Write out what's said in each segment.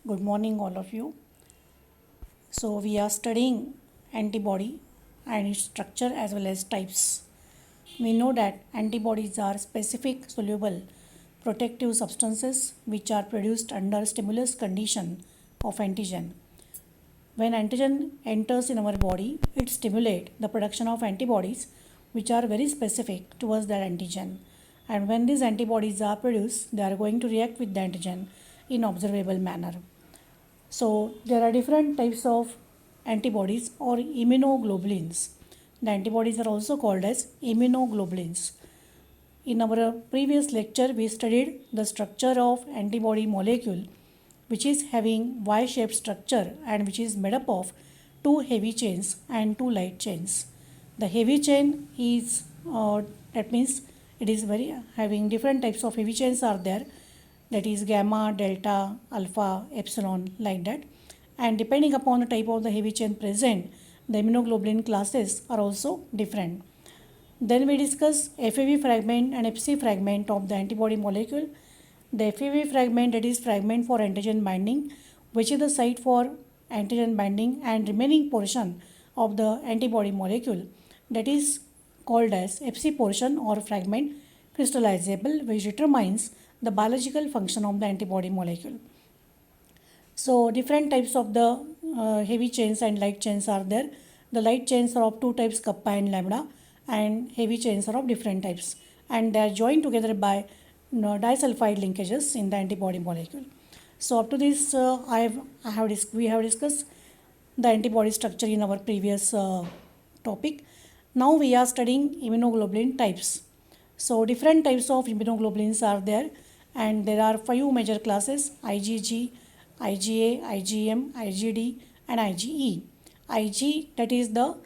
Good morning, all of you. So, we are studying antibody and its structure as well as types. We know that antibodies are specific, soluble, protective substances which are produced under stimulus condition of antigen. When antigen enters in our body, it stimulates the production of antibodies which are very specific towards that antigen. And when these antibodies are produced, they are going to react with the antigen in observable manner. So there are different types of antibodies or immunoglobulins. The antibodies are also called as immunoglobulins. In our previous lecture, we studied the structure of antibody molecule, which is having Y-shaped structure and which is made up of two heavy chains and two light chains. The heavy chain is that means it is very having different types of heavy chains are there, that is gamma, delta, alpha, epsilon, like that. And depending upon the type of the heavy chain present, the immunoglobulin classes are also different. Then we discuss FAV fragment and FC fragment of the antibody molecule. The FAV fragment, that is fragment for antigen binding, which is the site for antigen binding, and remaining portion of the antibody molecule, that is called as FC portion or fragment crystallizable, which determines the biological function of the antibody molecule. So different types of the heavy chains and light chains are there. The light chains are of two types, kappa and lambda, and heavy chains are of different types, and they are joined together by disulfide linkages in the antibody molecule. So up to this, we have discussed the antibody structure in our previous topic. Now we are studying immunoglobulin types. So different types of immunoglobulins are there, and there are 5 major classes: IgG, IgA, IgM, IgD, and IgE. Ig, that is the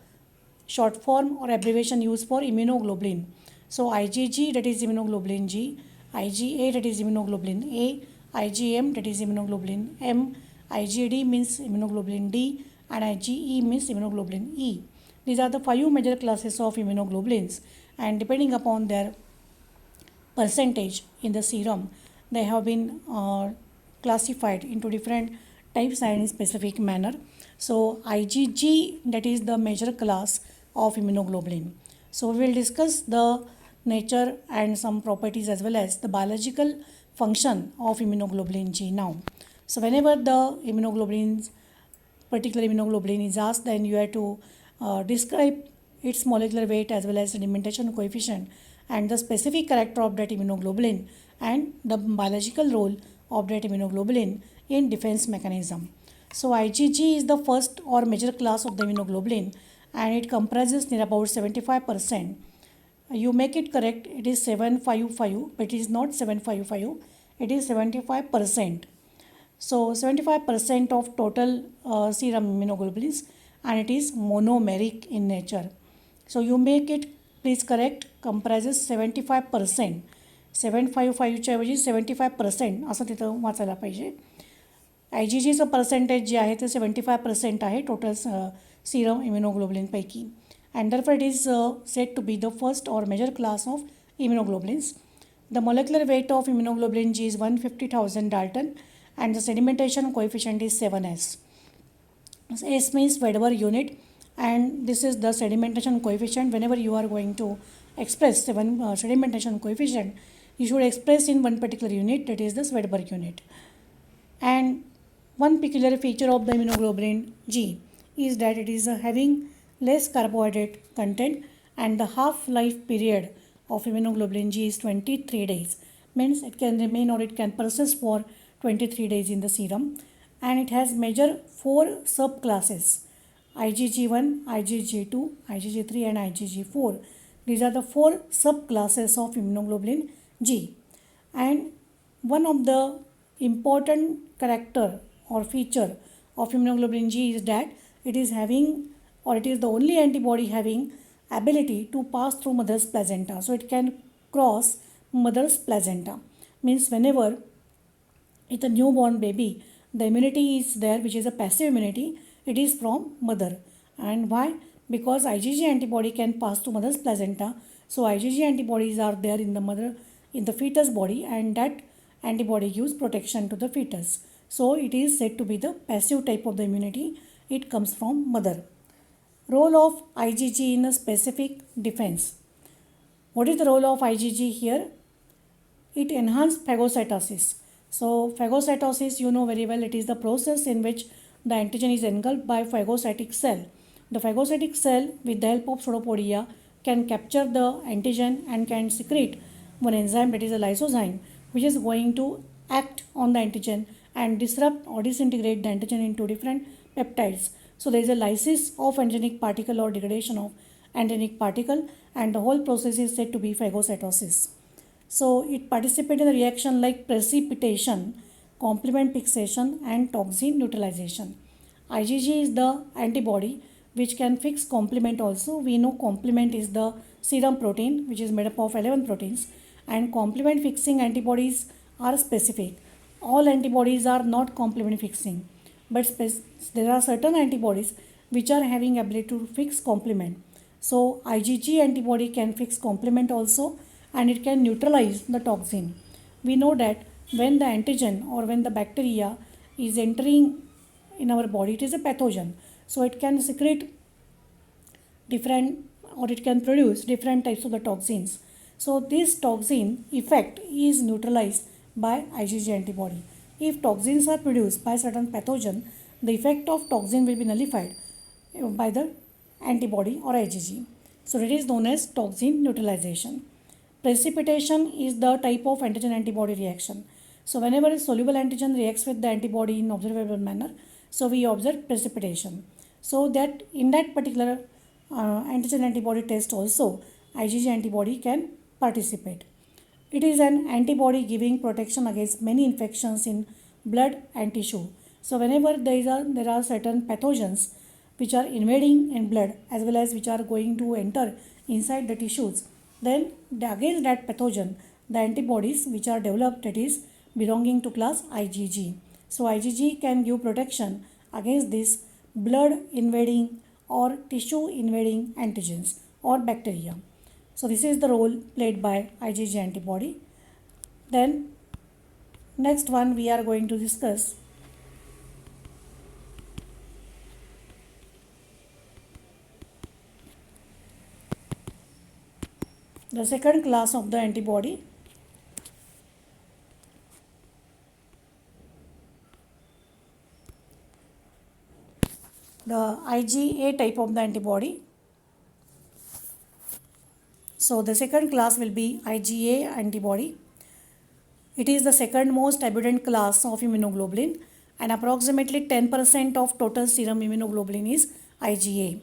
short form or abbreviation used for immunoglobulin. So IgG, that is immunoglobulin G, IgA, that is immunoglobulin A, IgM, that is immunoglobulin M, IgD means immunoglobulin D, and IgE means immunoglobulin E. These are the 5 major classes of immunoglobulins, and depending upon their percentage in the serum, they have been classified into different types and in specific manner. So IgG, that is the major class of immunoglobulin. So we will discuss the nature and some properties as well as the biological function of immunoglobulin G now. So whenever the particular immunoglobulin is asked, then you have to describe its molecular weight as well as sedimentation coefficient and the specific character of that immunoglobulin and the biological role of that immunoglobulin in defense mechanism. So IgG is the first or major class of the immunoglobulin, and it comprises near about 75%. You make it correct, it is 755, but it is not 755, it is 75%. So 75% of total serum immunoglobulins, and it is monomeric in nature. So you make it please correct, comprises 75%. 755च्या ऐवजी 75% असं तिथं वाचायला पाहिजे. IgGचं percentage जे आहे ते 75% आहे total serum इम्युनोग्लोबुलिनपैकी, and therefore it is said to be the first or major class of immunoglobulins. The molecular weight of immunoglobulin G is 150,000 Dalton, and the sedimentation coefficient is 7s. S means Weber unit, and this is the sedimentation coefficient. Whenever you are going to express sedimentation coefficient, you should express in one particular unit, that is the Weber unit. And one peculiar feature of the immunoglobulin G is that it is having less carbohydrate content, and the half-life period of immunoglobulin G is 23 days. Means it can remain or it can persist for 23 days in the serum, and it has major 4 subclasses: IgG1, IgG2, IgG3, and IgG4. These are the 4 subclasses of immunoglobulin G. And one of the important character or feature of immunoglobulin G is that it is having, or it is the only antibody having ability to pass through mother's placenta. So it can cross mother's placenta. Means whenever it's a newborn baby, the immunity is there, which is a passive immunity, it is from mother. And why? Because IgG antibody can pass through mother's placenta. So IgG antibodies are there in the fetus body, and that antibody gives protection to the fetus. So it is said to be the passive type of the immunity. It comes from mother. Role of IgG in a specific defense. What is the role of IgG here? It enhances phagocytosis. So phagocytosis, you know very well, it is the process in which the antigen is engulfed by phagocytic cell. The phagocytic cell, with the help of pseudopodia, can capture the antigen and can secrete one enzyme, that is a lysozyme, which is going to act on the antigen and disrupt or disintegrate the antigen into different peptides. So there is a lysis of antigenic particle or degradation of antigenic particle, and the whole process is said to be phagocytosis. So it participates in the reaction like precipitation, complement fixation, and toxin neutralization. IgG is the antibody which can fix complement also. We know complement is the serum protein which is made up of 11 proteins, and complement fixing antibodies are specific. All antibodies are not complement fixing, but there are certain antibodies which are having ability to fix complement. So IgG antibody can fix complement also, and it can neutralize the toxin. We know that when the antigen or when the bacteria is entering in our body, it is a pathogen. So it can secrete different, or it can produce different types of the toxins. So this toxin effect is neutralized by IgG antibody. If toxins are produced by certain pathogen, the effect of toxin will be nullified by the antibody or IgG. So it is known as toxin neutralization. Precipitation is the type of antigen antibody reaction. So whenever a soluble antigen reacts with the antibody in observable manner, so we observe precipitation. So that in that particular antigen antibody test also, IgG antibody can participate. It is an antibody giving protection against many infections in blood and tissue. So whenever there are certain pathogens which are invading in blood as well as which are going to enter inside the tissues, then against that pathogen, the antibodies which are developed, that is belonging to class IgG. So IgG can give protection against this blood invading or tissue invading antigens or bacteria. So this is the role played by IgG antibody. Then next one we are going to discuss the second class of the antibody. The IgA type of the antibody. So the second class will be IgA antibody. It is the second most abundant class of immunoglobulin, and approximately 10% of total serum immunoglobulin is IgA,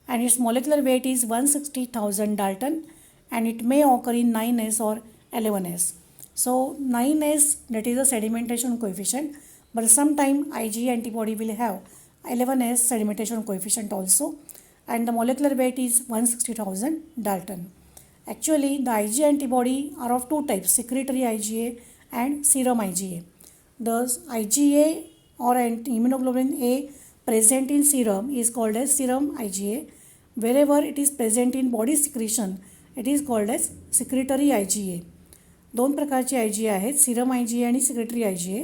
and its molecular weight is 160,000 Dalton, and it may occur in 9s or 11s. So 9s, that is a sedimentation coefficient, but sometime IgA antibody will have 11s sedimentation coefficient also, and the molecular weight is 160,000 Dalton. Actually, the IgA antibody are of two types, secretory IgA and serum IgA. The IgA or immunoglobulin A present in serum is called as serum IgA. Wherever it is present in body secretion, it is called as secretory IgA. दोन प्रकारचे IgA आहेत, serum IgA आणि secretary IgA.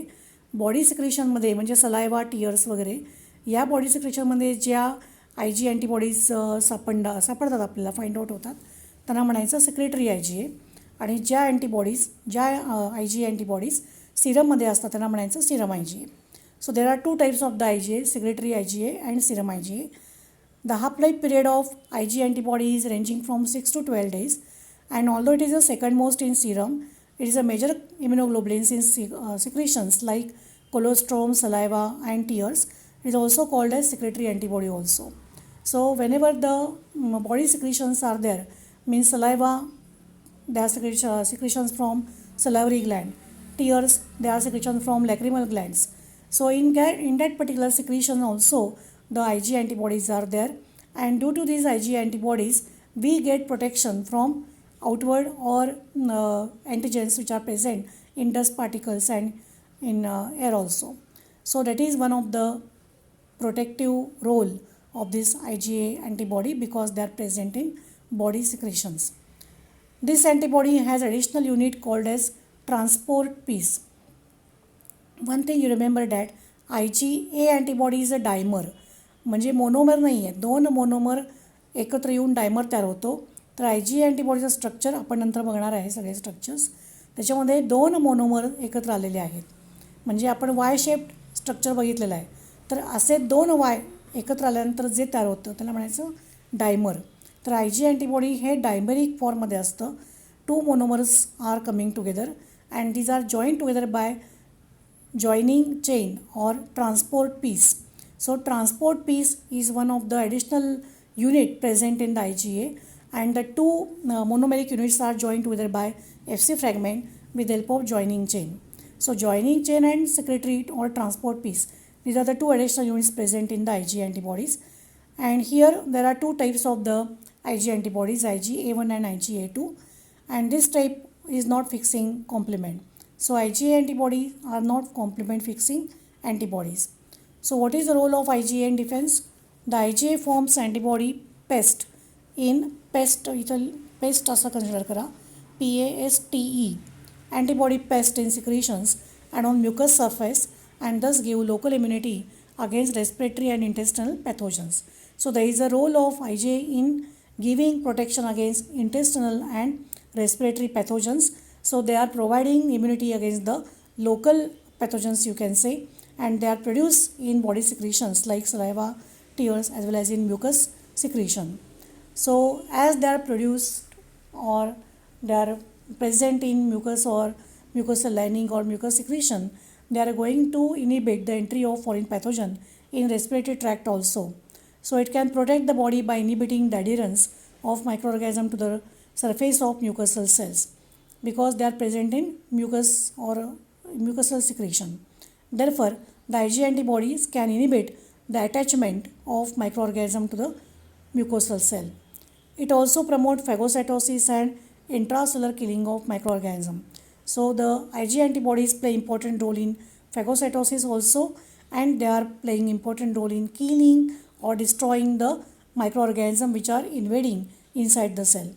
Body सिक्रेशनमध्ये म्हणजे saliva, tears वगैरे या body सिक्रेशनमध्ये ज्या IgA antibodies सापडतात आपल्याला, फाइंड आउट होतात, त्यांना म्हणायचं सिक्रेटरी IgA. आणि ज्या IgA अँटीबॉडीज सिरममध्ये असतात त्यांना म्हणायचं serum IgA. So there are two types of the IgA, secretory IgA and serum IgA. The half-life period of IgA antibody is ranging from 6 to 12 days, and although it is the second most in serum, it is a major immunoglobulin in secretions like colostrum, saliva and tears. It is also called as secretory antibody also. So whenever the body secretions are there, means saliva, there are secretions from salivary gland, tears, there are secretions from lacrimal glands. So in that particular secretion also the IgA antibodies are there, and due to these IgA antibodies we get protection from outward or antigens which are present in dust particles and in air also. So that is one of the protective role of this IgA antibody, because they are present in body secretions. This antibody has additional unit called as transport piece. One thing you remember that IgA antibody is a dimer, म्हणजे monomer नाही आहे, दोन monomer एकत्र येऊन dimer तयार होतो. तर IgA अँटीबॉडीचं structure आपण नंतर बघणार आहे सगळे स्ट्रक्चर्स. त्याच्यामध्ये दोन मोनोमर एकत्र आलेले आहेत, म्हणजे आपण वाय शेप्ड स्ट्रक्चर बघितलेलं आहे. तर असे दोन वाय एकत्र आल्यानंतर जे तयार होतं त्याला म्हणायचं डायमर. तर IgA अँटीबॉडी हे डायमेरिक फॉर्ममध्ये असतं. Two monomers are coming together and these are join together by joining chain or transport piece. So transport piece is one of the additional unit present in the IgA, and the two monomeric units are joined together by Fc fragment with the help of joining chain. So joining chain and secretory or transport piece, these are the two additional units present in the IgA antibodies. And here there are two types of the IgA antibodies, IgA1 and IgA2, and this type is not fixing complement. So IgA antibodies are not complement fixing antibodies. So what is the role of IgA in defense? The IgA forms antibody pest in pest, इथं paste असं consider करा, PASTE, antibody pest in secretions and on mucous surface, and thus give local immunity against respiratory and intestinal pathogens. So there is a role of IgA in giving protection against intestinal and respiratory pathogens. So they are providing immunity against the local pathogens, you can say, and they are produced in body secretions like saliva, tears, as well as in mucus secretion. So as they are produced or they are present in mucus or mucosal lining or mucus secretion, they are going to inhibit the entry of foreign pathogen in respiratory tract also. So it can protect the body by inhibiting the adherence of microorganism to the surface of mucosal cells, because they are present in mucus or mucosal secretion. Therefore, the IgA antibodies can inhibit the attachment of microorganism to the mucosal cell. It also promotes phagocytosis and intracellular killing of microorganism. So the IgA antibodies play important role in phagocytosis also, and they are playing important role in killing or destroying the microorganism which are invading inside the cell.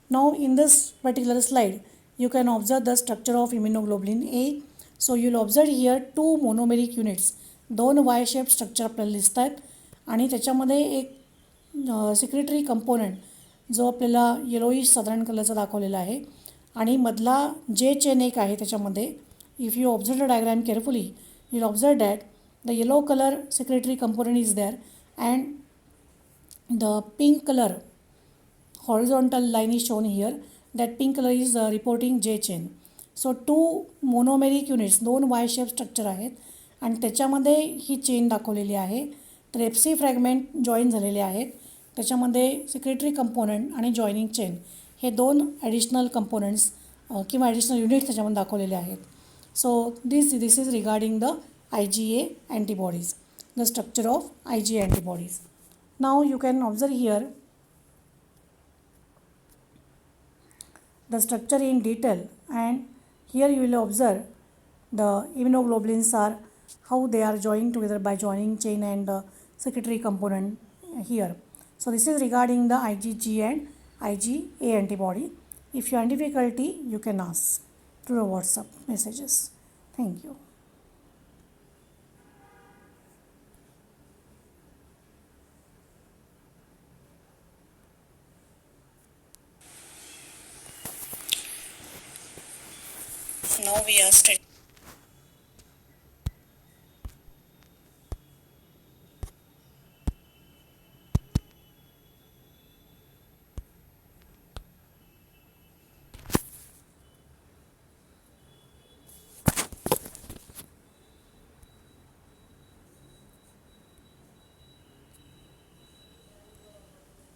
Now in this particular slide, you can observe the structure of immunoglobulin A. So you'll observe here two monomeric units, दोन Y shape structure आपल्याला दिसत आहेत, आणि त्याच्यामध्ये एक secretary component जो आपल्याला yellowish साधारण कलरचा दाखवलेला आहे, आणि मधला जे चेन एक आहे त्याच्यामध्ये. If you observe the diagram carefully, you'll observe that the yellow color secretory component is there, and the pink color horizontal line is shown here. That pink color is reporting J chain. So two monomeric units, दोन Y shape structure आहेत, आणि त्याच्यामध्ये ही chain दाखवलेली आहे. तर FC fragment join झालेले आहेत, त्याच्यामध्ये सिक्रेटरी कंपोनंट आणि जॉईनिंग चेन हे दोन ॲडिशनल कंपोनंट्स किंवा ॲडिशनल युनिट्स त्याच्यामध्ये दाखवलेले आहेत. So this is regarding the IgA antibodies, the structure of IgA antibodies. Now you can observe here the structure in detail, and here you will observe the immunoglobulins are how they are joined together by joining chain and secretory component here. So this is regarding the IgG and IgA antibody. If you are in difficulty, you can ask through the WhatsApp messages. Thank you. Now we are studying